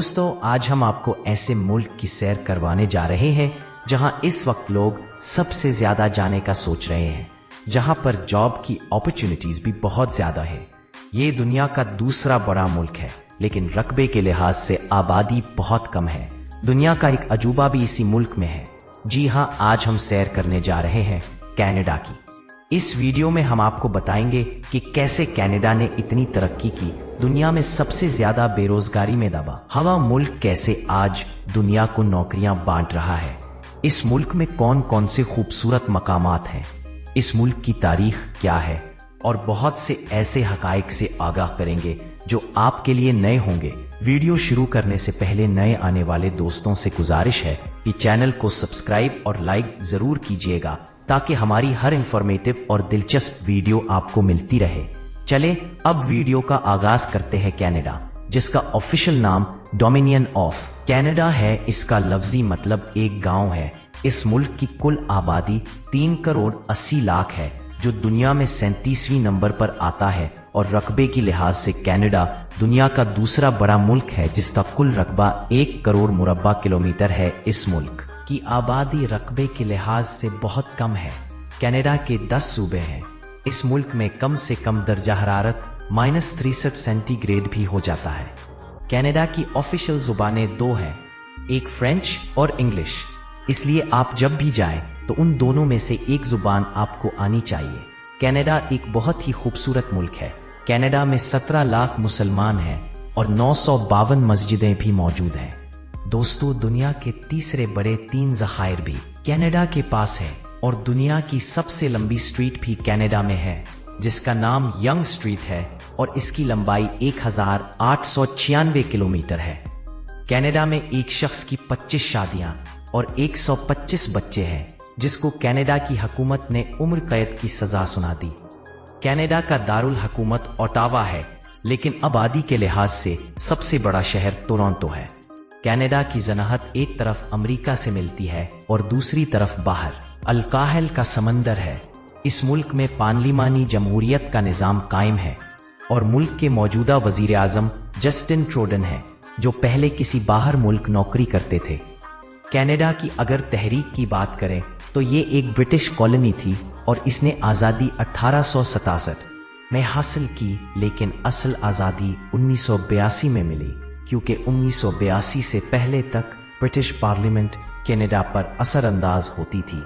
दोस्तों, आज हम आपको ऐसे मुल्क की सैर करवाने जा रहे हैं जहां इस वक्त लोग सबसे ज्यादा जाने का सोच रहे हैं, जहां पर जॉब की अपॉर्चुनिटीज भी बहुत ज्यादा है। ये दुनिया का दूसरा बड़ा मुल्क है, लेकिन रकबे के लिहाज से आबादी बहुत कम है। दुनिया का एक अजूबा भी इसी मुल्क में है। जी हां, आज हम सैर करने जा रहे हैं कनाडा की। इस वीडियो में हम आपको बताएंगे कि कैसे कनाडा ने इतनी तरक्की की, दुनिया में सबसे ज्यादा बेरोजगारी में दबा हवा मुल्क कैसे आज दुनिया को नौकरियां बांट रहा है, इस मुल्क में कौन कौन से खूबसूरत मकामात हैं, इस मुल्क की तारीख क्या है, और बहुत से ऐसे हकाइक से आगाह करेंगे जो आपके लिए नए होंगे। वीडियो शुरू करने से पहले नए आने वाले दोस्तों से गुजारिश है कि चैनल को सब्सक्राइब और लाइक जरूर कीजिएगा ताकि हमारी हर इंफॉर्मेटिव और दिलचस्प वीडियो आपको मिलती रहे। चले अब वीडियो का आगाज करते हैं कनाडा, जिसका ऑफिशियल नाम डोमिनियन ऑफ कनाडा है। इसका लफ्जी मतलब एक गांव है। इस मुल्क की कुल आबादी 3 करोड़ 80 लाख है, जो दुनिया में 37वें नंबर पर आता है, और रकबे की लिहाज से कनाडा दुनिया का दूसरा बड़ा मुल्क है, जिसका कुल रकबा 1 करोड़ मुरब्बा किलोमीटर है। इस मुल्क की आबादी रकबे के लिहाज से बहुत कम है। कनाडा के 10 सूबे हैं। इस मुल्क में कम से कम दर्जा हरारत -63 सेंटीग्रेड भी हो जाता है। कनाडा की ऑफिशियल जुबानें 2 हैं, एक फ्रेंच और इंग्लिश। इसलिए आप जब भी जाएं तो उन दोनों में से एक जुबान आपको आनी चाहिए। कनाडा एक बहुत ही खूबसूरत मुल्क है। कनाडा में 17 लाख मुसलमान हैं और 952 मस्जिदें भी मौजूद हैं। दोस्तों, दुनिया के तीसरे बड़े 3 ज़खायर भी कनाडा के पास है, और दुनिया की सबसे लंबी स्ट्रीट भी कनाडा में है, जिसका नाम यंग स्ट्रीट है, और इसकी लंबाई 1896 किलोमीटर है। कनाडा में एक शख्स की 25 शादियां और 125 बच्चे हैं, जिसको कनाडा की हुकूमत ने उम्र कैद की सजा सुना दी। कनाडा का दारुल हुकूमत ओटावा है, लेकिन आबादी के लिहाज से सबसे बड़ा शहर टोरंटो है। कनाडा की ज़नाहत एक तरफ अमेरिका से मिलती है और दूसरी तरफ बाहर अल्काहल का समंदर है। इस मुल्क में पार्लिमानी जमहूरियत का निज़ाम कायम है, और मुल्क के मौजूदा वजीर आज़म जस्टिन ट्रूडो हैं, जो पहले किसी बाहर मुल्क नौकरी करते थे। कनाडा की अगर तहरीक की बात करें तो ये एक ब्रिटिश कॉलोनी थी, और इसने आज़ादी 1867 में हासिल की, लेकिन असल आज़ादी 1982 में मिली, क्योंकि 1982 से पहले तक ब्रिटिश पार्लियामेंट कनाडा पर असरअंदाज होती थी।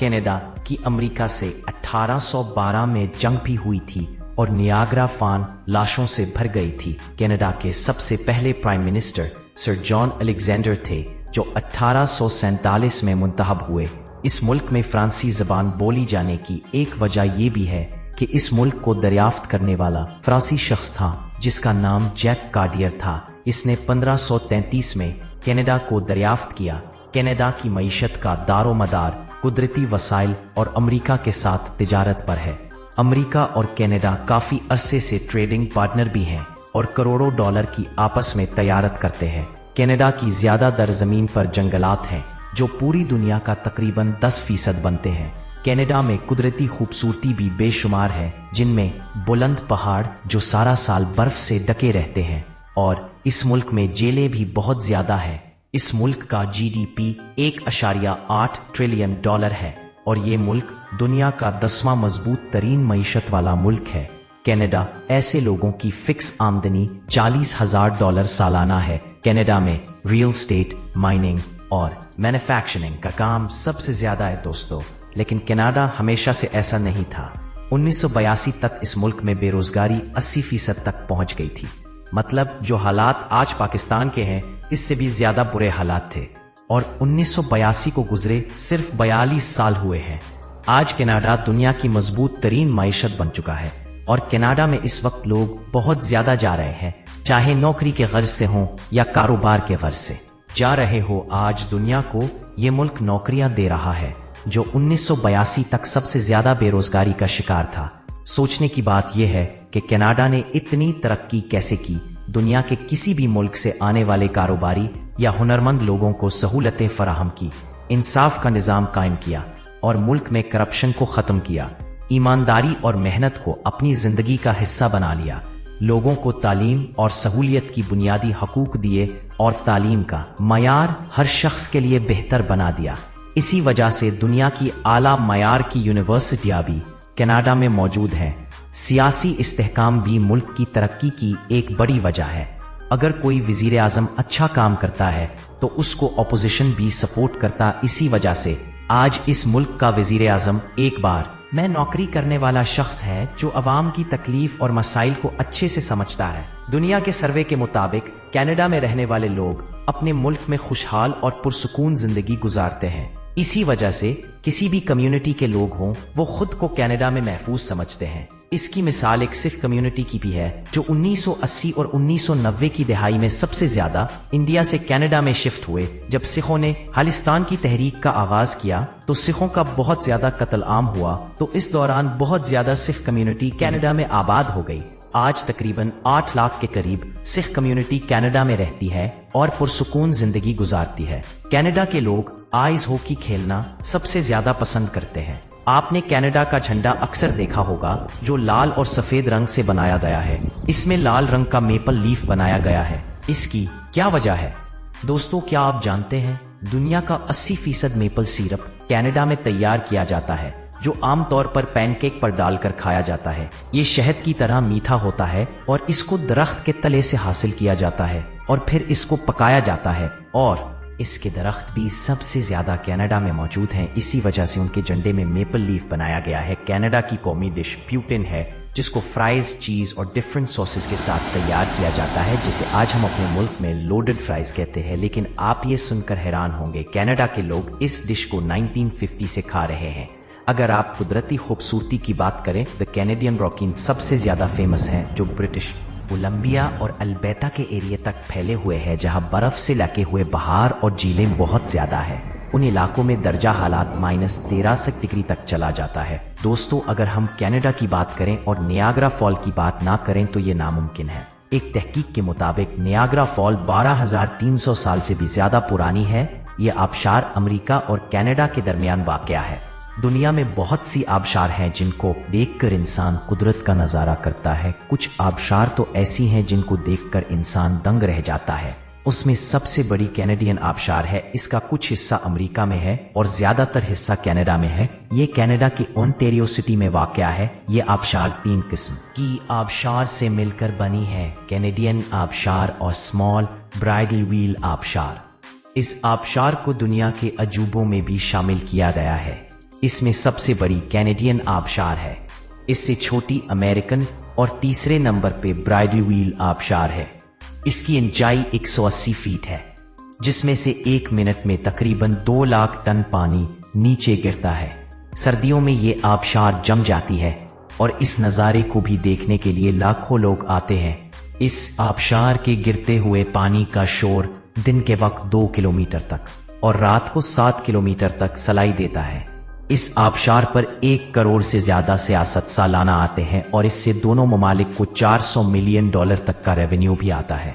कनाडा की अमेरिका से 1812 में जंग भी हुई थी, और नियाग्रा फॉल लाशों से भर गई थी। कनाडा के सबसे पहले prime minister sir John Alexander थे, जो 1847 में मुंतखब हुए। इस मुल्क में फ्रांसीसी ज़बान बोली जाने की एक वजह यह भी है कि इस मुल्क को दरियाफ्त करने वाला फ्रांसी शख्स था, जिसका नाम जैक कार्टियर था। इसने 1533 में कनाडा को दरियाफ्त किया। कनाडा की मईशत का दारोमदार कुदरती वसाइल और अमेरिका के साथ तिजारत पर है। अमेरिका और कनाडा काफी अरसे से ट्रेडिंग पार्टनर भी हैं, और करोड़ों डॉलर की आपस में तजारत करते हैं। कनाडा की ज्यादातर जमीन पर जंगलात हैं, जो पूरी दुनिया का तकरीबन 10% बनते हैं। कनाडा में कुदरती खूबसूरती भी बेशुमार है, जिनमें बुलंद पहाड़ जो सारा साल बर्फ से ढके रहते हैं, और इस मुल्क में जेलें भी बहुत ज्यादा है। इस मुल्क का GDP 1.8 ट्रिलियन डॉलर है, और ये मुल्क दुनिया का 10वां मजबूत तरीन मईशत वाला मुल्क है। कनाडा ऐसे लोगों की फिक्स आमदनी $40,000 सालाना है। कनाडा में रियल एस्टेट, माइनिंग और मैन्युफैक्चरिंग का काम सबसे ज्यादा है दोस्तों, लेकिन कनाडा हमेशा से ऐसा नहीं था। 1982 तक इस मुल्क में बेरोजगारी 80% तक पहुंच गई थी। मतलब जो हालात आज पाकिस्तान के हैं, इससे भी ज्यादा बुरे हालात थे, और 1982 को गुजरे सिर्फ 42 साल हुए हैं। आज कनाडा दुनिया की मजबूत तरीन मईशत बन चुका है, और कनाडा में इस वक्त लोग बहुत ज्यादा जा रहे हैं, चाहे नौकरी के गर्ज से हों या कारोबार के गर्ज से जा रहे हो। आज दुनिया को ये मुल्क नौकरियां दे रहा है, जो 1982 तक सबसे ज्यादा बेरोजगारी का शिकार था। सोचने की बात यह है कि कनाडा ने इतनी तरक्की कैसे की। दुनिया के किसी भी मुल्क से आने वाले कारोबारी या हुनरमंद लोगों को सहूलतें फराहम की, इंसाफ का निज़ाम कायम किया, और मुल्क में करप्शन को खत्म किया, ईमानदारी और मेहनत को अपनी जिंदगी का हिस्सा बना लिया। लोगों को तालीम और सहूलियत की बुनियादी हकूक दिए और तालीम का मयार हर शख्स के लिए बेहतर बना दिया। इसी वजह से दुनिया की आला मयार की यूनिवर्सिटियां भी कनाडा में मौजूद हैं। सियासी इस्तेहकाम भी मुल्क की तरक्की की एक बड़ी वजह है। अगर कोई वजीर आजम अच्छा काम करता है तो उसको अपोजिशन भी सपोर्ट करता। इसी वजह से आज इस मुल्क का वजीर आजम एक बार मैं नौकरी करने वाला शख्स है जो अवाम की तकलीफ और मसाइल को अच्छे से समझता है। दुनिया के सर्वे के मुताबिक कनाडा में रहने वाले लोग अपने मुल्क में खुशहाल और पुरसुकून जिंदगी गुजारते हैं। इसी वजह से किसी भी कम्युनिटी के लोग हों वो खुद को कनाडा में महफूज समझते हैं। इसकी मिसाल एक सिख कम्युनिटी की भी है जो 1980 और 1990 की दहाई में सबसे ज्यादा इंडिया से कनाडा में शिफ्ट हुए। जब सिखों ने खालिस्तान की तहरीक का आगाज किया तो सिखों का बहुत ज्यादा कत्ल आम हुआ, तो इस दौरान बहुत ज्यादा सिख कम्युनिटी कनाडा में आबाद हो गई। आज तकरीबन 8 लाख के करीब सिख कम्युनिटी कनाडा में रहती है और पुरसुकून जिंदगी गुजारती है। कनाडा के लोग आइस हॉकी खेलना सबसे ज्यादा पसंद करते हैं। आपने कनाडा का झंडा अक्सर देखा होगा जो लाल और सफेद रंग से बनाया गया है। इसमें लाल रंग का मेपल लीफ बनाया गया है। इसकी क्या वजह है दोस्तों, क्या आप जानते हैं? दुनिया का 80% मेपल सिरप कनाडा में तैयार किया जाता है जो आमतौर पर पैनकेक पर डालकर खाया जाता है। ये शहद की तरह मीठा होता है और इसको दरख्त के तले से हासिल किया जाता है और फिर इसको पकाया जाता है और इसके दरख्त भी सबसे ज्यादा कनाडा में मौजूद हैं। इसी वजह से उनके झंडे में मेपल लीफ बनाया गया है। कनाडा की कौमी डिश प्यूटिन है जिसको फ्राइज, चीज और डिफरेंट सॉसेस के साथ तैयार किया जाता है, जिसे आज हम अपने मुल्क में लोडेड फ्राइज कहते हैं। लेकिन आप ये सुनकर हैरान होंगे, कनाडा के लोग इस डिश को 1950 से खा रहे हैं। अगर आप कुदरती खूबसूरती की बात करें, द कैनेडियन रॉकीज सबसे ज्यादा फेमस हैं जो ब्रिटिश कोलंबिया और अल्बर्टा के एरिया तक फैले हुए हैं, जहां बर्फ से लगे हुए पहाड़ और झीलें बहुत ज्यादा है। उन इलाकों में दर्जा हालात -13 डिग्री तक चला जाता है। दोस्तों, अगर हम कनाडा की बात करें और नियाग्रा फॉल की बात ना करें तो ये नामुमकिन है। एक तहकीक के मुताबिक नियाग्रा फॉल 12,300 साल से भी ज्यादा पुरानी है। ये आबशार अमेरिका और कनाडा के दरमियान वाक़या है। दुनिया में बहुत सी आबशार हैं जिनको देखकर इंसान कुदरत का नजारा करता है। कुछ आबशार तो ऐसी हैं जिनको देखकर इंसान दंग रह जाता है। उसमें सबसे बड़ी कैनेडियन आबशार है। इसका कुछ हिस्सा अमेरिका में है और ज्यादातर हिस्सा कनाडा में है। ये कनाडा की ओंटारियो सिटी में वाक़या है। ये आबशार 3 किस्म की आबशार से मिलकर बनी है, कैनेडियन आबशार और स्मॉल ब्राइडल व्हील आबशार। इस आबशार को दुनिया के अजूबों में भी शामिल किया गया है। इसमें सबसे बड़ी कैनेडियन आबशार है, इससे छोटी अमेरिकन और तीसरे नंबर पे ब्राइडल व्हील आबशार है। इसकी ऊंचाई 180 फीट है, जिसमें से 1 मिनट में तकरीबन 2 लाख टन पानी नीचे गिरता है। सर्दियों में ये आबशार जम जाती है और इस नज़ारे को भी देखने के लिए लाखों लोग आते हैं। इस आबशार के गिरते हुए पानी का शोर दिन के वक्त 2 किलोमीटर तक और रात को 7 किलोमीटर तक सुनाई देता है। इस आबशार पर 1 करोड़ से ज्यादा सियासत सालाना आते हैं और इससे दोनों ममालिक को $400 मिलियन तक का रेवेन्यू भी आता है।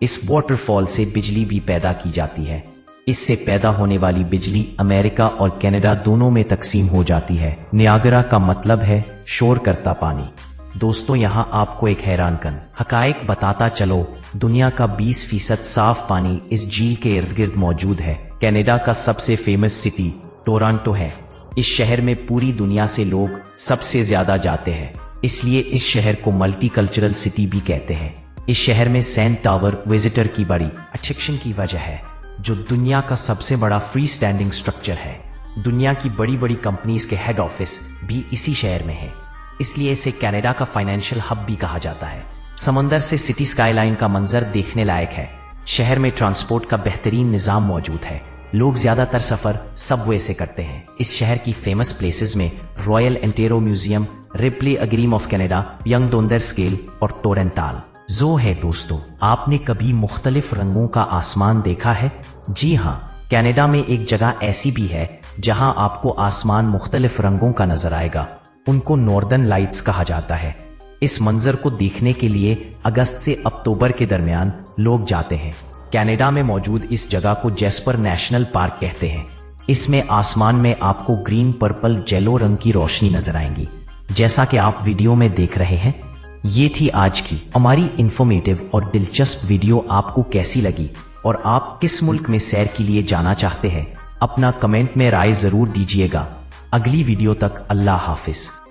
इस वाटरफॉल से बिजली भी पैदा की जाती है। इससे पैदा होने वाली बिजली अमेरिका और कनाडा दोनों में तकसीम हो जाती है। नियाग्रा का मतलब है शोर करता पानी। दोस्तों, यहाँ आपको एक हैरान कन हकायक बताता चलो। दुनिया का 20% साफ पानी इस झील के इर्द गिर्द मौजूद है। कनाडा का सबसे फेमस सिटी टोरंटो है। इस शहर में पूरी दुनिया से लोग सबसे ज्यादा जाते हैं, इसलिए इस शहर को मल्टीकल्चरल सिटी भी कहते हैं। इस शहर में सेंट टावर विजिटर की बड़ी अट्रैक्शन की वजह है, जो दुनिया का सबसे बड़ा फ्री स्टैंडिंग स्ट्रक्चर है। दुनिया की बड़ी बड़ी कंपनीज के हेड ऑफिस भी इसी शहर में है, इसलिए इसे कनाडा का फाइनेंशियल हब भी कहा जाता है। समंदर से सिटी स्काईलाइन का मंजर देखने लायक है। शहर में ट्रांसपोर्ट का बेहतरीन निजाम मौजूद है। लोग ज्यादातर सफर सबवे से करते हैं। इस शहर की फेमस प्लेसेस में royal Ontario museum, Ripley aquarium of Canada, Yonge Dundas square और टोरेंटाल जो है। दोस्तों, आपने कभी मुख्तलिफ रंगों का आसमान देखा है? जी हाँ, कनाडा में एक जगह ऐसी भी है जहां आपको आसमान मुख्तलिफ रंगों का नजर आएगा। उनको नॉर्दर्न लाइट्स कहा जाता है। इस मंजर को देखने के लिए अगस्त से अक्टूबर के दरमियान लोग जाते हैं। कनाडा में मौजूद इस जगह को जैस्पर नेशनल पार्क कहते हैं। इसमें आसमान में आपको ग्रीन, पर्पल, येलो रंग की रोशनी नजर आएंगी, जैसा कि आप वीडियो में देख रहे हैं। یہ تھی آج کی ہماری انفارمیٹیو اور دلچسپ ویڈیو. آپ کو کیسی لگی اور آپ کس ملک میں سیر کے لیے جانا چاہتے ہیں؟ اپنا کمنٹ میں رائے ضرور دیجیے گا. اگلی ویڈیو تک اللہ حافظ.